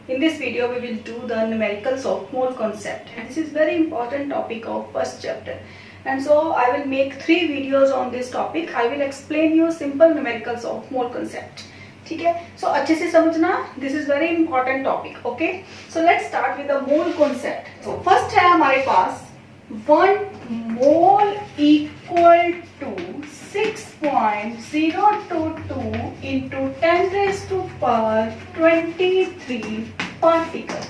In this video, we will do the numericals of mole concept. And this is very important topic of first chapter. And so I will make 3 videos on this topic. I will explain you simple numericals of mole concept. ठीक है? So अच्छे से समझना. This is very important topic. Okay? So let's start with the mole concept. So first है हमारे पास 1 mole equal to 6.022 into 10 raised to power 23 particles.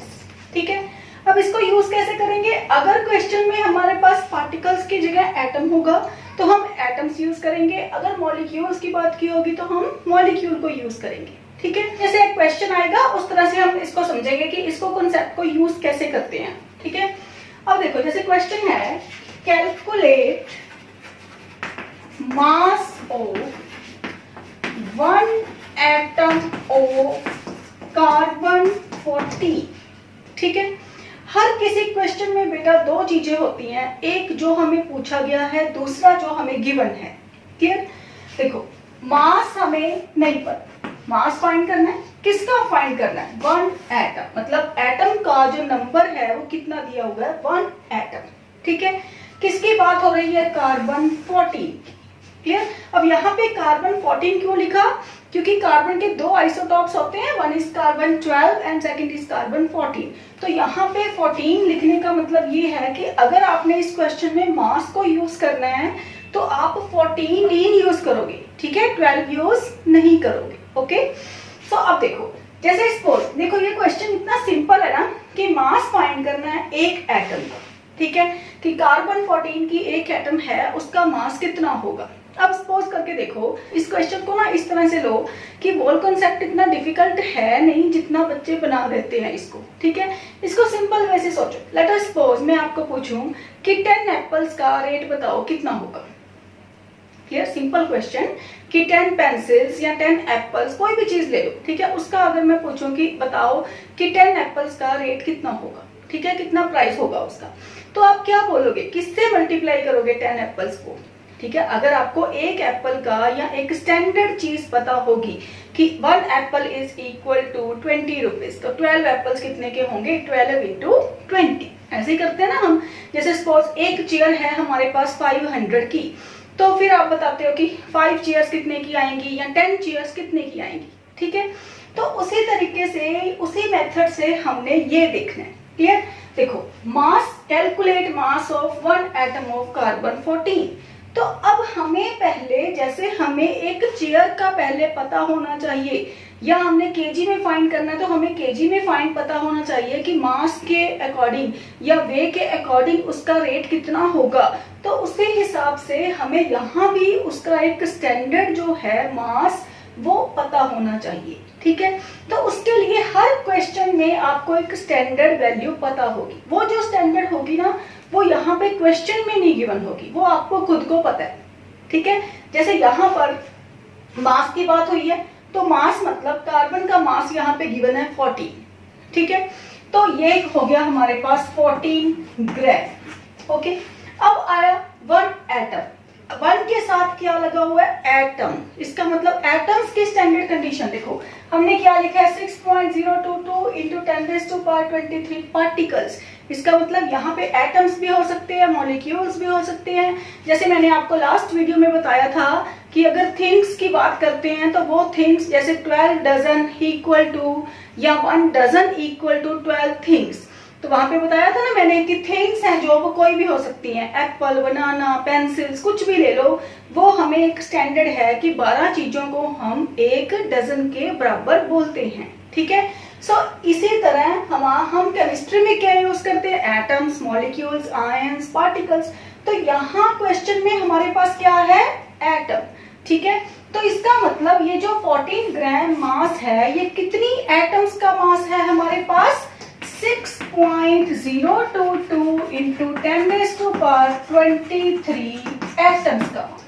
ठीक है, अब इसको यूज कैसे करेंगे? अगर क्वेश्चन में हमारे पास पार्टिकल्स की जगह एटम होगा तो हम एटम्स यूज करेंगे, अगर मॉलिक्यूल्स की बात की होगी तो हम मॉलिक्यूल को यूज करेंगे. ठीक है, जैसे एक क्वेश्चन आएगा उस तरह से हम इसको समझेंगे कि इसको कॉन्सेप्ट को यूज कैसे करते हैं. ठीक है, अब देखो जैसे क्वेश्चन है calculate mass of 1 atom of carbon 14. ठीक है, हर किसी क्वेश्चन में बेटा 2 चीजें होती हैं, एक जो हमें पूछा गया है, दूसरा जो हमें गिवन है. क्लियर? देखो मास हमें नहीं पता, मास फाइंड करना है. किसका फाइंड करना है? 1 एटम, मतलब एटम का जो नंबर है वो कितना दिया हुआ है? 1 एटम. ठीक है, किसकी बात हो रही है? कार्बन 14. क्लियर? अब यहाँ पे कार्बन 14 क्यों लिखा? क्योंकि कार्बन के 2 आइसोटॉप्स होते हैं, one is carbon 12 and second is carbon 14. तो यहाँ पे 14 लिखने का मतलब ये है कि अगर आपने इस क्वेश्चन में मास को यूज करना है तो आप 14 यूज करोगे. ठीक है, 12 यूज नहीं करोगे. ओके, सो अब देखो जैसे सपोज देखो ये क्वेश्चन इतना सिंपल है ना कि मास फाइंड करना है एक एटम का. ठीक है, कि कार्बन 14 की एक एटम है, उसका मास कितना होगा. अब सपोज करके देखो इस क्वेश्चन को ना इस तरह से लो कि मोल कॉन्सेप्ट इतना डिफिकल्ट है नहीं जितना बच्चे बना देते हैं इसको. ठीक है, इसको सिंपल वैसे सोचो. लेट अस सपोज मैं आपको पूछूं कि 10 एप्पल्स का रेट बताओ कितना होगा. क्लियर? सिंपल क्वेश्चन कि 10 पेंसिल्स या 10 एप्पल्स कोई भी चीज ले लो. ठीक है, उसका अगर मैं पूछूं कि बताओ कि 10 एप्पल्स का रेट कितना होगा. ठीक है, कितना प्राइस होगा उसका, तो आप क्या बोलोगे? किससे मल्टीप्लाई करोगे 10 एप्पल्स को? ठीक है, अगर आपको एक एप्पल का या एक स्टैंडर्ड चीज पता होगी कि 1 apple is equal to 20 rupees, तो 12 एप्पल्स कितने के होंगे? 12 इंटू 20. ऐसे ही करते हैं ना हम. जैसे सपोज एक चेयर है हमारे पास 500 की, तो फिर आप बताते हो कि 5 चेयर्स कितने की आएंगी या 10 चेयर्स कितने की आएंगी. ठीक है, तो उसी तरीके से उसी मेथड से हमने ये देखना है. क्लियर? देखो mass, calculate mass of 1 atom of carbon 14. तो अब हमें पहले, जैसे हमें एक चेयर का पहले पता होना चाहिए या हमने केजी में फाइंड करना है तो हमें केजी में फाइंड पता होना चाहिए कि मास के अकॉर्डिंग या वे के अकॉर्डिंग उसका रेट कितना होगा. तो उसी हिसाब से हमें यहाँ भी उसका एक स्टैंडर्ड जो है मास वो पता होना चाहिए. ठीक है, तो उसके लिए हर क्वेश्चन में आपको एक स्टैंडर्ड वैल्यू पता होगी. वो जो स्टैंडर्ड होगी ना वो यहाँ पे क्वेश्चन में नहीं गिवन होगी, वो आपको खुद को पता है. ठीक है, जैसे यहाँ पर मास की बात हुई है तो मास मतलब कार्बन का मास यहाँ पे गिवन है 14. ठीक है, तो ये हो गया हमारे पास 14 ग्राम. ओके, अब आया 1 एटम. 1 के साथ क्या लगा हुआ है? एटम. इसका मतलब एटम्स की स्टैंडर्ड कंडीशन देखो हमने क्या लिखा है? 6.022 into 10 raised to power 23 particles. इसका मतलब यहाँ पे एटम्स भी हो सकते हैं, मॉलिक्यूल्स भी हो सकते हैं. जैसे मैंने आपको लास्ट वीडियो में बताया था कि अगर थिंग्स की बात करते हैं तो वो थिंग्स जैसे 12 डजन इक्वल टू या 1 डजन इक्वल टू 12 थिंग्स. तो वहां पे बताया था ना मैंने कि थिंग्स हैं जो वो कोई भी हो सकती हैं, एप्पल, बनाना, पेंसिल्स, कुछ भी ले लो. वो हमें एक स्टैंडर्ड है कि 12 चीजों को हम 1 डजन के बराबर बोलते हैं. ठीक है, सो इसी तरह हम केमिस्ट्री में क्या यूज करते हैं? Atoms, molecules, ions, particles. तो यहाँ क्वेश्चन में हमारे पास क्या है? एटम. ठीक है, तो इसका मतलब ये जो 14 ग्राम मास है ये कितनी एटम्स का मास है हमारे पास? 6.022 into 10 raised to power 23 atoms का मास.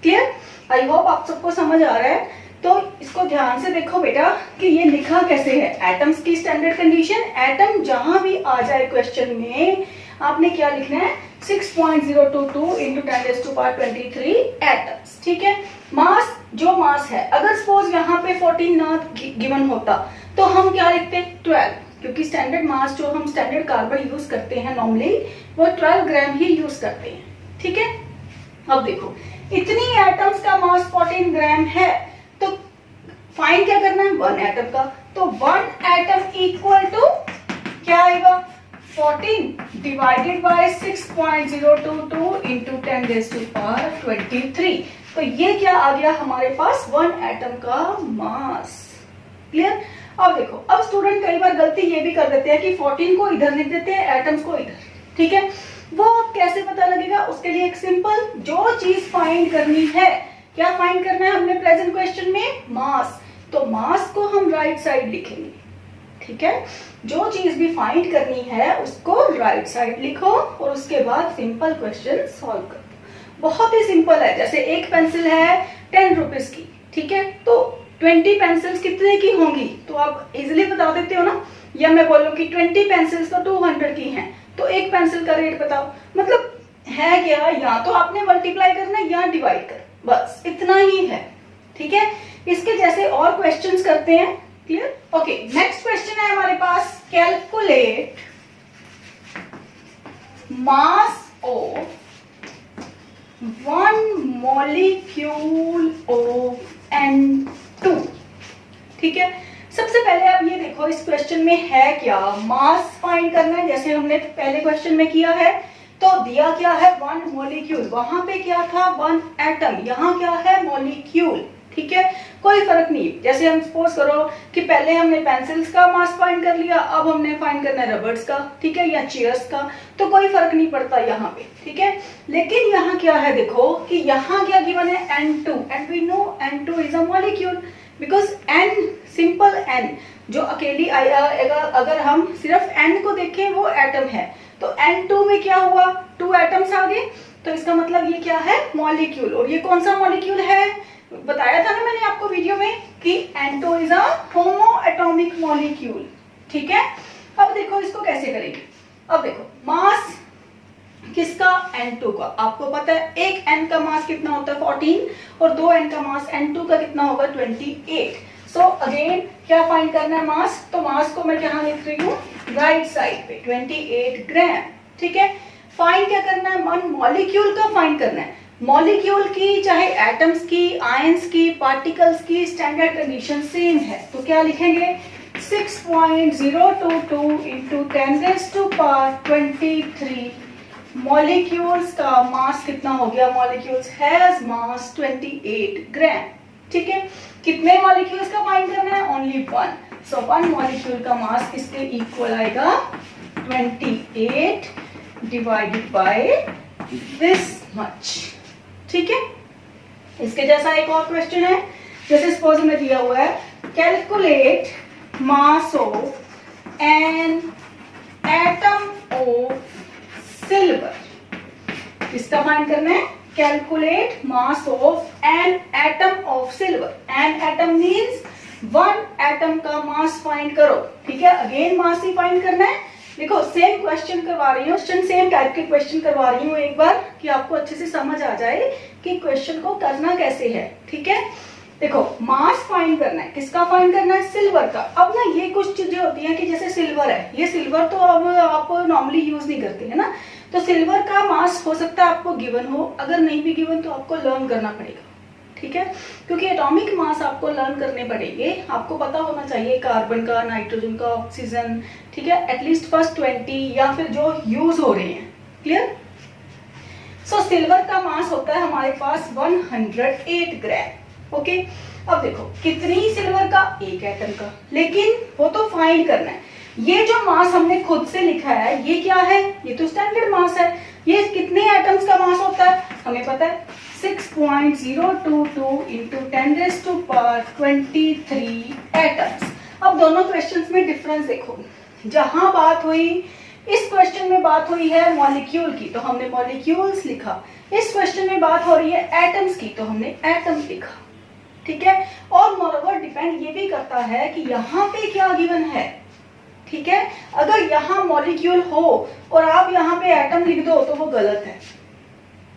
क्लियर? आई होप आप सबको समझ आ रहा है. तो इसको ध्यान से देखो बेटा कि ये लिखा कैसे है. एटम्स की स्टैंडर्ड कंडीशन, एटम जहां भी आ जाए क्वेश्चन में आपने क्या लिखना है? 6.022 into 10 raised to power 23 atoms. ठीक है, मास जो मास है, अगर सपोज यहाँ पे 14 ना गिवन होता तो हम क्या लिखते हैं 12, क्योंकि स्टैंडर्ड मास जो हम स्टैंडर्ड कार्बन यूज करते हैं नॉर्मली वो 12 ग्राम ही यूज करते हैं, ठीक है। अब देखो इतनी एटम्स का मास 14 ग्राम है, तो फाइंड क्या करना है 1 एटम का, तो 1 एटम इक्वल टू क्या आएगा 14 divided by 6.022 into 10 raise to power 23। तो ये क्या आ गया हमारे पास 1 एटम का मास। क्लियर। अब देखो, अब स्टूडेंट कई बार गलती ये भी कर देते हैं कि 14 को इधर लिख देते हैं, एटम्स को इधर, ठीक है। वो कैसे पता लगेगा, उसके लिए एक सिंपल, जो चीज फाइंड करनी है, क्या फाइंड करना है हमने प्रेजेंट क्वेश्चन में, मास, तो मास को हम राइट साइड लिखेंगे, ठीक है। जो चीज भी फाइंड करनी है उसको राइट साइड लिखो और उसके बाद सिंपल क्वेश्चन सॉल्व कर दो। बहुत ही सिंपल है। जैसे एक पेंसिल है 10 रुपीज की, ठीक है, तो 20 पेंसिल्स कितने की होंगी, तो आप इजिली बता देते हो ना। या मैं बोलूं कि 20 पेंसिल्स तो 200 की हैं, तो एक पेंसिल का रेट बताओ। मतलब है क्या, या तो आपने मल्टीप्लाई करना है या डिवाइड कर, बस इतना ही है, ठीक है। इसके जैसे और क्वेश्चंस करते हैं। क्लियर। ओके, नेक्स्ट क्वेश्चन है हमारे पास, calculate mass of 1 molecule of N2, ठीक है। सबसे पहले आप ये देखो इस क्वेश्चन में है क्या, मास फाइंड करना है, जैसे हमने पहले क्वेश्चन में किया है। तो दिया क्या है 1 मॉलिक्यूल, वहां पे क्या था 1 एटम, यहाँ क्या है मॉलिक्यूल, ठीक है। कोई फर्क नहीं, जैसे हम सपोज करो कि पहले हमने पेंसिल्स का मास फाइंड कर लिया, अब हमने फाइंड करना है रबर्स का, ठीक है, या चेयर्स का, तो कोई फर्क नहीं पड़ता यहाँ पे, ठीक है। लेकिन यहाँ क्या है देखो कि यहाँ क्या गिवन है N2, and we know N2 is a molecule, because N, simple N जो अकेली अगर हम सिर्फ N को देखें वो एटम है, तो N2 में क्या हुआ 2 एटम्स आ गए, तो इसका मतलब ये क्या है मॉलिक्यूल। और ये कौन सा मॉलिक्यूल है, बताया था ना मैंने आपको वीडियो में कि N2 is a homo atomic molecule, ठीक है। अब देखो इसको कैसे करेंगे। अब देखो मास किसका, N2 का, आपको पता है एक N का मास कितना होता है 14 और 2 N का मास N2 का कितना होगा 28। सो अगेन क्या फाइंड करना है मास, तो मास को मैं क्या लिख रही हूँ राइट साइड पे 28 ग्राम, ठीक है। फाइंड क्या करना है, मन मॉलिक्यूल का फाइंड करना है। मॉलिक्यूल की चाहे एटम्स की, आयंस की, पार्टिकल्स की स्टैंडर्ड कंडीशन सेम है, तो क्या लिखेंगे 6.022 into 10 raise to power 23। Molecules का मास कितना हो गया, मॉलिक्यूल्स हैज मास 28 ग्राम, ठीक है। कितने मॉलिक्यूल्स का फाइंड करना है, ओनली 1, सो 1 मॉलिक्यूल का मास इसके इक्वल आएगा 28 डिवाइडेड बाय दिस मच, ठीक है। इसके जैसा एक और क्वेश्चन है, जैसे सपोज में दिया हुआ है calculate mass of an atom of silver. इसका फाइंड करना है calculate mass of an atom of silver. An atom means 1 atom का मास फाइंड करो, ठीक है। अगेन मास ही फाइंड करना है। देखो सेम क्वेश्चन करवा रही हूँ, सेम टाइप के क्वेश्चन करवा रही हूँ एक बार, कि आपको अच्छे से समझ आ जाए कि क्वेश्चन को करना कैसे है, ठीक है। देखो मास फाइंड करना है, किसका फाइंड करना है, सिल्वर का। अब ना ये कुछ चीजें होती हैं कि जैसे सिल्वर है, ये सिल्वर तो अब आप नॉर्मली यूज नहीं करते है ना, तो सिल्वर का मास हो सकता है आपको गिवन हो, अगर नहीं भी गिवन तो आपको लर्न करना पड़ेगा, ठीक है। क्योंकि एटॉमिक मास आपको लर्न करने पड़ेंगे, आपको पता होना चाहिए कार्बन का, नाइट्रोजन का, ऑक्सीजन, ठीक है, एटलीस्ट फर्स्ट 20 या फिर जो यूज हो रहे हैं। क्लियर। सो सिल्वर का मास होता है हमारे पास 108 ग्राम, ओके। अब देखो कितनी सिल्वर का, एक एटम का, लेकिन वो तो फाइंड करना है। ये जो मास हमने खुद से लिखा है ये क्या है, ये तो स्टैंडर्ड मास है। ये कितने एटम्स का मास होता है हमें पता है 6.022 into 10 raise to power 23 atoms. अब दोनों क्वेश्चंस में डिफरेंस देखो, जहां बात हुई इस क्वेश्चन में बात हुई है मॉलिक्यूल की, तो हमने मॉलिक्यूल्स लिखा। इस क्वेश्चन में बात हो रही है एटम्स की, तो हमने एटम्स लिखा, ठीक है। और मोरओवर डिपेंड ये भी करता है कि यहाँ पे क्या गिवन है, ठीक है। अगर यहाँ मॉलिक्यूल हो और आप यहाँ पे एटम लिख दो तो वो गलत है,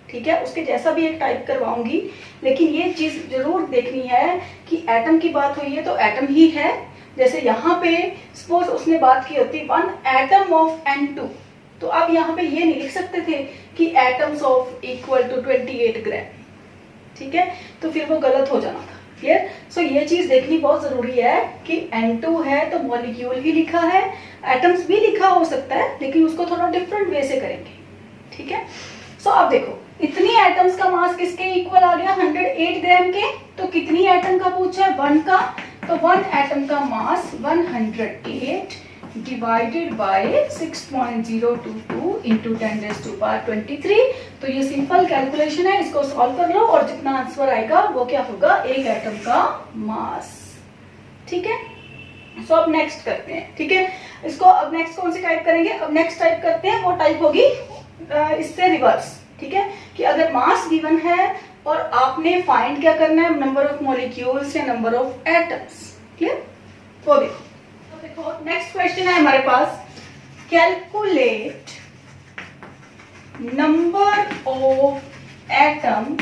ठीक है। उसके जैसा भी एक टाइप करवाऊंगी, लेकिन ये चीज जरूर देखनी है कि एटम की बात हुई है तो एटम ही है, जैसे यहाँ पे सपोज उसने बात की होती 1 एटम ऑफ N2, तो आप यहाँ पे ये नहीं लिख सकते थे कि एटम्स ऑफ इक्वल टू 28 ग्राम, ठीक है, तो फिर वो गलत हो जाना था। क्लियर? सो ये चीज देखनी बहुत जरूरी है कि N2 है तो मॉलिक्यूल ही लिखा है, एटम्स भी लिखा हो सकता है लेकिन उसको थोड़ा डिफरेंट वे से करेंगे, ठीक है। सो अब देखो इतनी एटम्स का मास किसके इक्वल आ गया 108 ग्राम के, तो कितनी एटम का पूछा है 1 का, तो 1 एटम का मास 108 डिवाइडेड बाय 6.022 इंटू 10⁻23। तो ये सिंपल कैलकुलेशन है, इसको सॉल्व कर लो और जितना आंसर आएगा वो क्या होगा, एक एटम का मास, ठीक है। सो अब नेक्स्ट करते हैं, ठीक है। इसको अब नेक्स्ट कौन सी टाइप करेंगे, अब नेक्स्ट टाइप करते हैं, वो टाइप होगी इससे रिवर्स, ठीक है, कि अगर मास गिवन है और आपने फाइंड क्या करना है, नंबर ऑफ मॉलिक्यूल्स या नंबर ऑफ एटम्स। क्लियर? वो देखो नेक्स्ट क्वेश्चन है हमारे पास, calculate number of atoms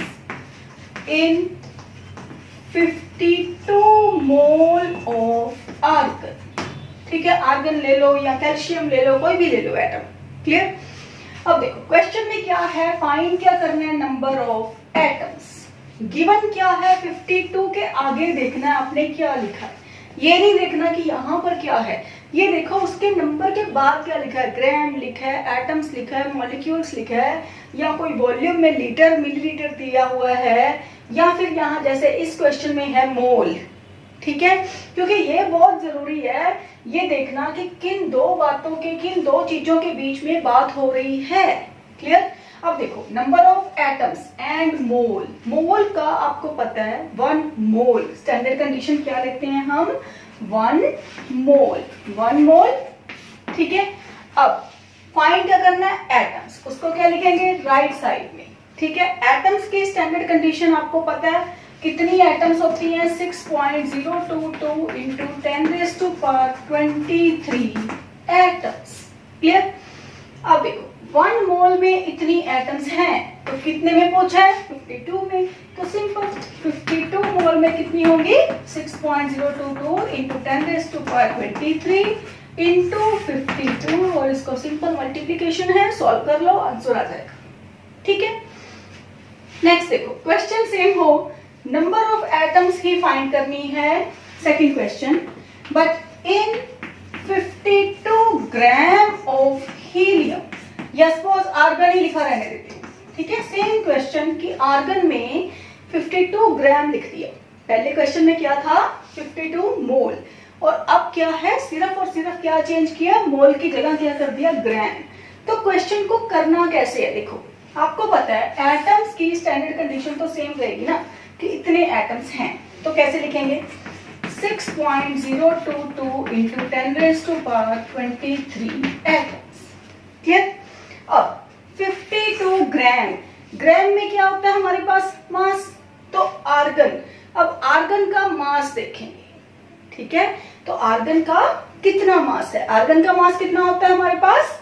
in 52 mole of argon, ठीक है। आर्गन ले लो या कैल्शियम ले लो, कोई भी ले लो एटम। क्लियर? अब देखो क्वेश्चन में क्या है, फाइंड क्या करना है, नंबर ऑफ एटम्स। गिवन क्या है 52 के आगे देखना है आपने क्या लिखा है, ये नहीं देखना कि यहाँ पर क्या है, ये देखो उसके नंबर के बाद क्या लिखा है, ग्राम लिखा है, एटम्स लिखा है, मॉलिक्यूल्स लिखा है, या कोई वॉल्यूम में लीटर मिलीलीटर दिया हुआ है, या फिर यहाँ जैसे इस क्वेश्चन में है मोल, ठीक है। क्योंकि ये बहुत जरूरी है ये देखना कि किन दो बातों के, किन दो चीजों के बीच में बात हो रही है। क्लियर? अब देखो number of atoms and mole, mole का आपको पता है 1 मोल, स्टैंडर्ड कंडीशन क्या लेते हैं हम, 1 मोल, 1 मोल, ठीक है। अब फाइंड क्या करना है, एटम्स, उसको क्या लिखेंगे राइट साइड में, ठीक है। एटम्स की स्टैंडर्ड कंडीशन आपको पता है, कितनी एटम्स होती हैं, 6.022 इंटू 10⁻23 एटम्स। क्लियर? अब देखो 1 मोल में इतनी एटम्स हैं, तो कितने में पूछा है, 52 में, तो सिंपल 52 मोल में कितनी होंगी, 6.022 इंटू 10⁻23 इंटू 52, और इसको सिंपल मल्टीप्लीकेशन है, सॉल्व कर लो, आंसर आ जाएगा, ठीक है। नेक्स्ट देखो क्वेश्चन सेम हो, number of atoms he find करनी है, second question, but in 52 gram of helium, या सपोज आर्गन ही लिखा रहने देते हैं, ठीक है। सेम क्वेश्चन कि आर्गन में 52 ग्राम लिख दिया, पहले क्वेश्चन में क्या था 52 मोल, और अब क्या है, सिर्फ और सिर्फ क्या चेंज किया, मोल की जगह क्या कर दिया, ग्राम। तो क्वेश्चन को करना कैसे है, देखो आपको पता है एटम्स की स्टैंडर्ड कंडीशन तो सेम रहेगी ना, कि इतने एटम्स हैं, तो कैसे लिखेंगे, 6.022 इंटू 10⁻23 एटम्स। क्लियर? अब 52 ग्राम, ग्राम में क्या होता है हमारे पास, मास, तो आर्गन, अब आर्गन का मास देखेंगे, ठीक है। तो आर्गन का कितना मास है, आर्गन का मास कितना होता है हमारे पास,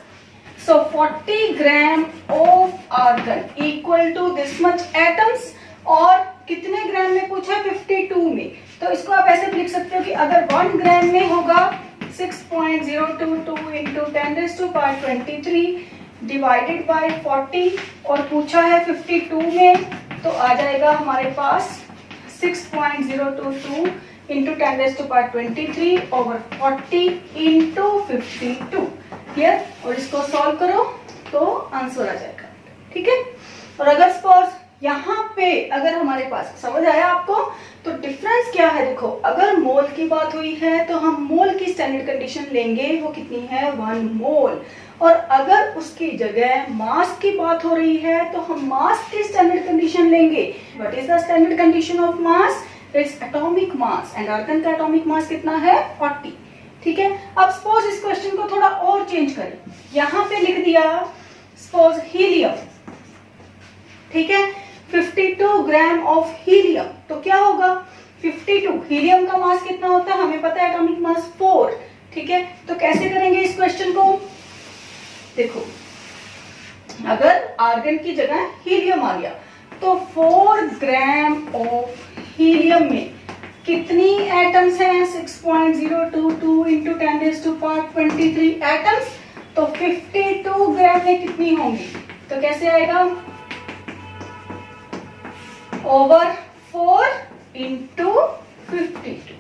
so 40 gram of argon equal to this much atoms, और कितने ग्राम में पूछा, 52 में, तो इसको आप ऐसे लिख सकते हो कि अगर 1 ग्राम में होगा 6.022 इंटू 10⁻23 डिवाइडेड बाय 40, और पूछा है 52 में, तो आ जाएगा हमारे पास 6.022 इंटू 10⁻23 ओवर 40 इंटू 52। क्लियर? और इसको सॉल्व करो तो आंसर आ जाएगा, ठीक है। और अगर सपोज यहाँ पे अगर हमारे पास, समझ आया आपको, तो डिफरेंस क्या है, देखो अगर मोल की बात हुई है तो हम मोल की स्टैंडर्ड कंडीशन लेंगे, वो कितनी है, 1 मोल, और अगर उसकी जगह मास की बात हो रही है तो हम मास की स्टैंडर्ड कंडीशन लेंगे। What is the standard condition of mass, its atomic mass, and argon का एटॉमिक मास कितना है, 40, ठीक है। अब सपोज इस क्वेश्चन को थोड़ा और चेंज करें, यहाँ पे लिख दिया सपोज हीलियम, ठीक है, 52 ग्राम ऑफ हीलियम, तो क्या होगा, 52, हीलियम का मास कितना होता है हमें पता है, एटॉमिक मास 4, ठीक है। तो कैसे करेंगे इस क्वेश्चन को, देखो अगर आर्गन की जगह हीलियम आ गया तो 4 ग्राम ऑफ हीलियम में कितनी एटम्स हैं? 6.022 इंटू 10⁻23 एटम्स, तो 52 ग्राम में कितनी होंगी? तो कैसे आएगा? Over 4 into 52।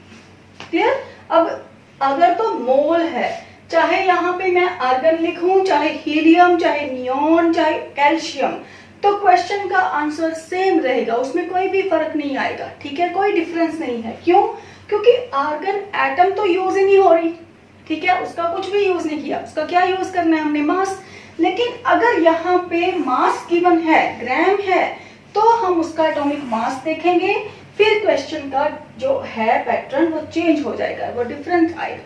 क्लियर? अब अगर तो मोल है, चाहे यहाँ पे मैं आर्गन लिखूं, चाहे हीलियम, चाहे नियोन, चाहे कैल्शियम, तो क्वेश्चन का आंसर सेम रहेगा, उसमें कोई भी फर्क नहीं आएगा। ठीक है, कोई डिफरेंस नहीं है। क्यों? क्योंकि आर्गन एटम तो यूज ही नहीं हो रही। ठीक है, उसका कुछ भी यूज नहीं किया, उसका क्या यूज करना है हमने? मास। लेकिन अगर यहाँ पे मास गिवन है, ग्राम है, तो हम उसका एटॉमिक मास देखेंगे, फिर क्वेश्चन का जो है पैटर्न वो चेंज हो जाएगा, वो डिफरेंट आएगा।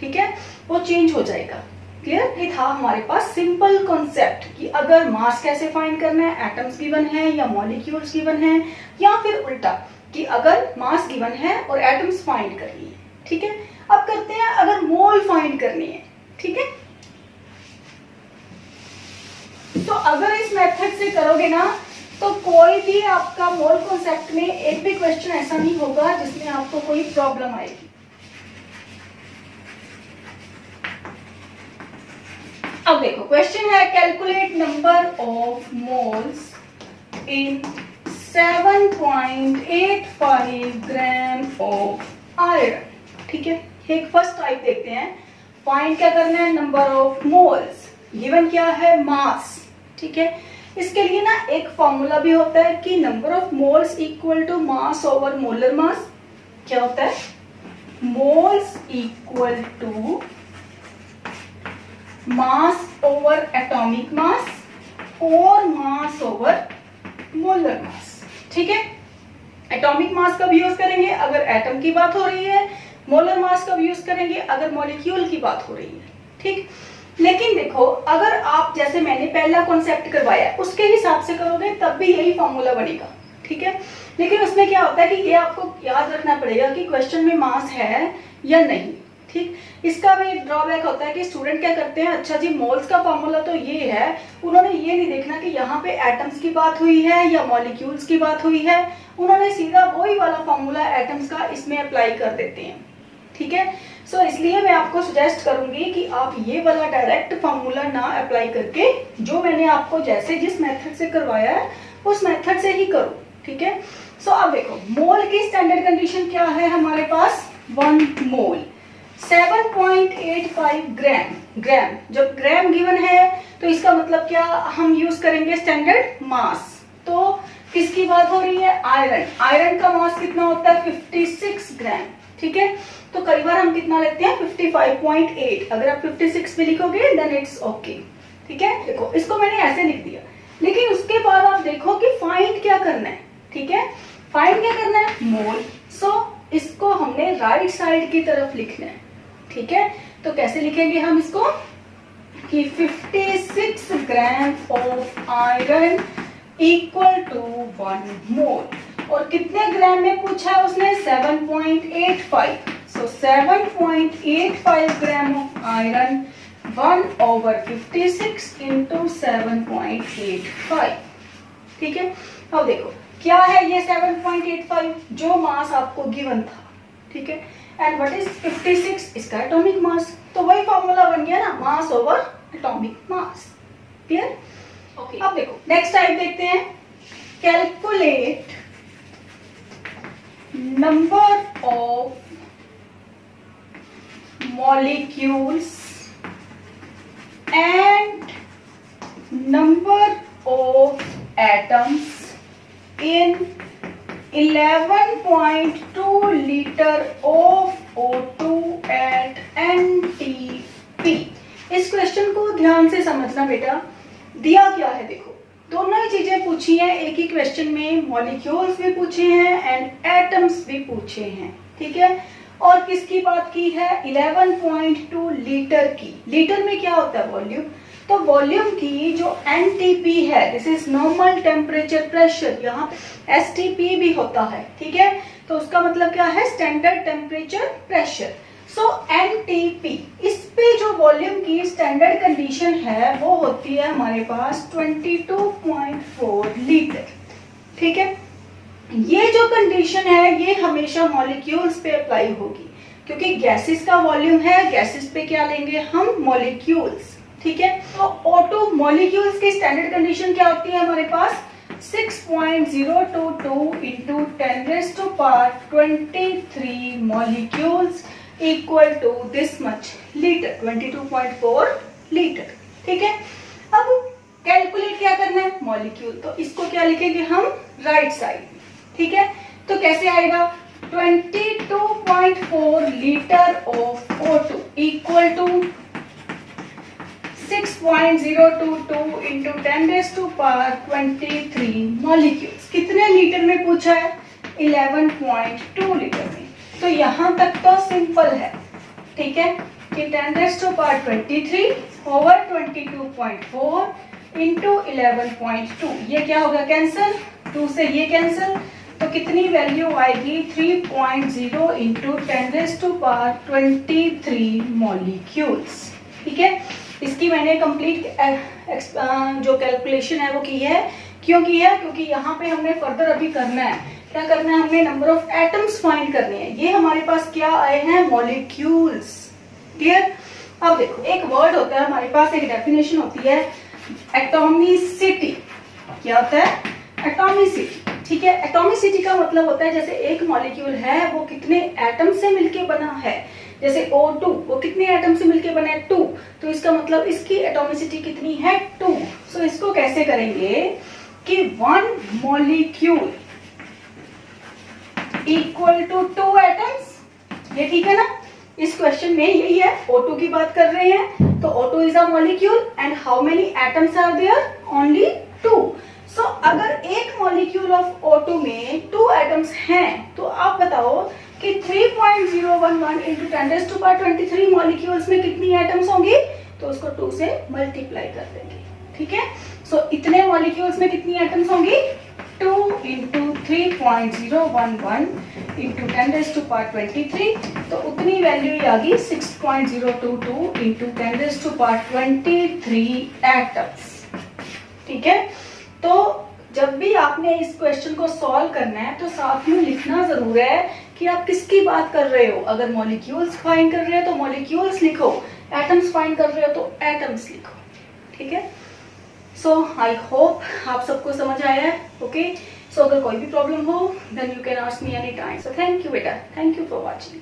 ठीक है, वो चेंज हो जाएगा। क्लियर? ये था हमारे पास सिंपल कॉन्सेप्ट कि अगर मास कैसे फाइंड करना है, एटम्स गिवन है या मॉलिक्यूल्स गिवन है, या फिर उल्टा कि अगर मास गिवन है और एटम्स फाइंड करनी है। ठीक है, अब करते हैं अगर मोल फाइंड करनी है। ठीक है, तो अगर इस मेथड से करोगे ना, तो कोई भी आपका मोल कॉन्सेप्ट में एक भी क्वेश्चन ऐसा नहीं होगा जिसमें आपको कोई प्रॉब्लम आएगी। अब देखो, क्वेश्चन है calculate number of moles in 7.85 gram of iron. ठीक है, एक फर्स्ट टाइप देखते हैं। फाइंड क्या करना है? Number of moles. गिवन क्या है? मास। ठीक है, इसके लिए ना एक फॉर्मूला भी होता है कि number of moles equal to mass over molar mass. क्या होता है? Moles equal to mass over atomic mass और मास ओवर मोलर मास। ठीक है, एटॉमिक मास कब यूज करेंगे? अगर एटम की बात हो रही है। मोलर मास कब यूज करेंगे? अगर मॉलिक्यूल की बात हो रही है। ठीक, लेकिन देखो, अगर आप जैसे मैंने पहला कॉन्सेप्ट करवाया उसके हिसाब से करोगे तब भी यही फॉर्मूला बनेगा। ठीक है, लेकिन उसमें क्या होता है कि ये आपको याद रखना पड़ेगा कि क्वेश्चन में मास है या नहीं। ठीक, इसका भी एक ड्रॉबैक होता है कि स्टूडेंट क्या करते हैं, अच्छा जी मोल्स का फॉर्मूला तो ये है, उन्होंने ये नहीं देखना कि यहाँ पे एटम्स की बात हुई है या मॉलिक्यूल्स की बात हुई है, उन्होंने सीधा वही वाला फॉर्मूला एटम्स का इसमें अप्लाई कर देते हैं। ठीक है, सो इसलिए मैं आपको सजेस्ट करूंगी कि आप ये वाला डायरेक्ट फॉर्मूला ना अप्लाई करके जो मैंने आपको जैसे जिस मेथड से करवाया है उस मेथड से ही करो। ठीक है, सो अब देखो, मोल की स्टैंडर्ड कंडीशन क्या है हमारे पास? 1 मोल 7.85 ग्राम। जब ग्राम गिवन है तो इसका मतलब क्या हम यूज करेंगे? स्टैंडर्ड मास। तो किसकी बात हो रही है? आयरन। आयरन का मास कितना होता है? 56 ग्राम। ठीक है, तो कई बार हम कितना लेते हैं? 55.8। अगर आप 56 भी लिखोगे देन इट्स ओके। ठीक है, देखो इसको मैंने ऐसे लिख दिया, लेकिन उसके बाद आप देखो कि फाइंड क्या करना है। ठीक है, फाइंड क्या करना है? मोल। सो इसको हमने राइट साइड की तरफ लिखना है। ठीक है, तो कैसे लिखेंगे हम इसको कि 56 gram of iron equal to 1 mole. और कितने ग्राम में पूछा है उसने? 7.85। So 7.85 gram of iron 1/56 into 7.85। ठीक है, अब देखो क्या है ये 7.85, जो मास आपको गिवन था। ठीक है, एंड व्हाट इज 56? इसका एटॉमिक मास। तो वही फॉर्मूला बन गया ना, मास ओवर एटॉमिक मास। क्लियर? ओके, अब देखो नेक्स्ट टाइप देखते हैं। Calculate number of molecules and number of atoms in 11.2 liter of O2 at NTP। इस क्वेश्चन को ध्यान से समझना बेटा। दिया क्या है? देखो, दोनों ही चीजें पूछी हैं एक ही क्वेश्चन में, मॉलिक्यूल्स भी पूछे हैं एंड एटम्स भी पूछे हैं। ठीक है, और किसकी बात की है? 11.2 लीटर की। लीटर में क्या होता है? वॉल्यूम। तो वॉल्यूम की जो NTP है, this is normal temperature pressure, यहाँ पे STP भी होता है। ठीक है, तो उसका मतलब क्या है? Standard temperature pressure. So NTP, इस पे जो वॉल्यूम की स्टैंडर्ड कंडीशन है वो होती है हमारे पास 22.4 लीटर। ठीक है, ये जो कंडीशन है ये हमेशा मॉलिक्यूल्स पे अप्लाई होगी, क्योंकि गैसेस का वॉल्यूम है, गैसेस पे क्या लेंगे हम, मॉलिक्यूल्स। ठीक है, तो O2 मॉलिक्यूल्स की स्टैंडर्ड कंडीशन क्या होती है हमारे पास, 6.022 into 10 raised to power 23 molecules equal to this much liter, 22.4 litre. ठीक है, अब कैलकुलेट क्या करना है, मॉलिक्यूल, तो इसको क्या लिखेंगे हम, राइट साइड। ठीक है, तो कैसे आएगा, 22.4 litre of O2 equal to 6.022 into 10 raised to power 23 molecules। कितने लीटर में पूछा है, 11.2 लीटर में। तो यहां तक तो सिंपल है। ठीक है, कि 10 raised to power 23 over 22.4 into 11.2, ये क्या होगा, कैंसिल, 2 से ये कैंसिल, तो कितनी वैल्यू आएगी, 3.0 into 10 raised to power 23 molecules। ठीक है, इसकी मैंने कंप्लीट जो कैलकुलेशन है वो की है। क्यों की है, क्योंकि यहाँ पे हमने फर्दर अभी करना है, क्या करना है, हमने नंबर ऑफ एटम्स फाइंड करने हैं। ये हमारे पास क्या आए हैं, मॉलिक्यूल्स। क्लियर, अब देखो एक वर्ड होता है हमारे पास, एक डेफिनेशन होती है एटॉमिसिटी। क्या होता है, एटॉमिसिटी। ठीक है, एटॉमिसिटी का मतलब होता है जैसे एक मॉलिक्यूल है वो कितने एटम से मिलके बना है, जैसे O2 वो kiतने एटम से मिलके बना है, 2, तो इसका मतलब इसकी एटॉमिसिटी कितनी है, 2। सो इसको कैसे करेंगे कि 1 मॉलिक्यूल इक्वल टू 2 एटम्स। ये ठीक है ना, इस क्वेश्चन में यही है, O2 की बात कर रहे हैं, तो O2 is a molecule and how many atoms are there, only 2। So अगर एक मॉलिक्यूल ऑफ O2 में 2 एटम्स हैं, तो आप बताओ कि 3.011 into 10 raised to power 23 molecules में कितनी एटम्स होंगी, तो उसको 2 से मल्टीप्लाई कर देंगे। ठीक है, सो इतने मॉलिक्यूल्स में कितनी एटम्स होंगी, 2 into 3.011 into 10 raised to power 23, तो उतनी वैल्यू ही आ गई 6.022 into 10 raised to power 23 atoms. ठीक है, तो जब भी आपने इस क्वेश्चन को सॉल्व करना है तो साथ में लिखना जरूर है कि आप किसकी बात कर रहे हो। अगर मॉलिक्यूल्स फाइंड कर रहे हो तो मॉलिक्यूल्स लिखो, एटम्स फाइंड कर रहे हो तो एटम्स लिखो। ठीक है, सो आई होप आप सबको समझ आया है। ओके, सो अगर कोई भी प्रॉब्लम हो then you can ask me any time. So thank you बेटा, थैंक यू फॉर वॉचिंग।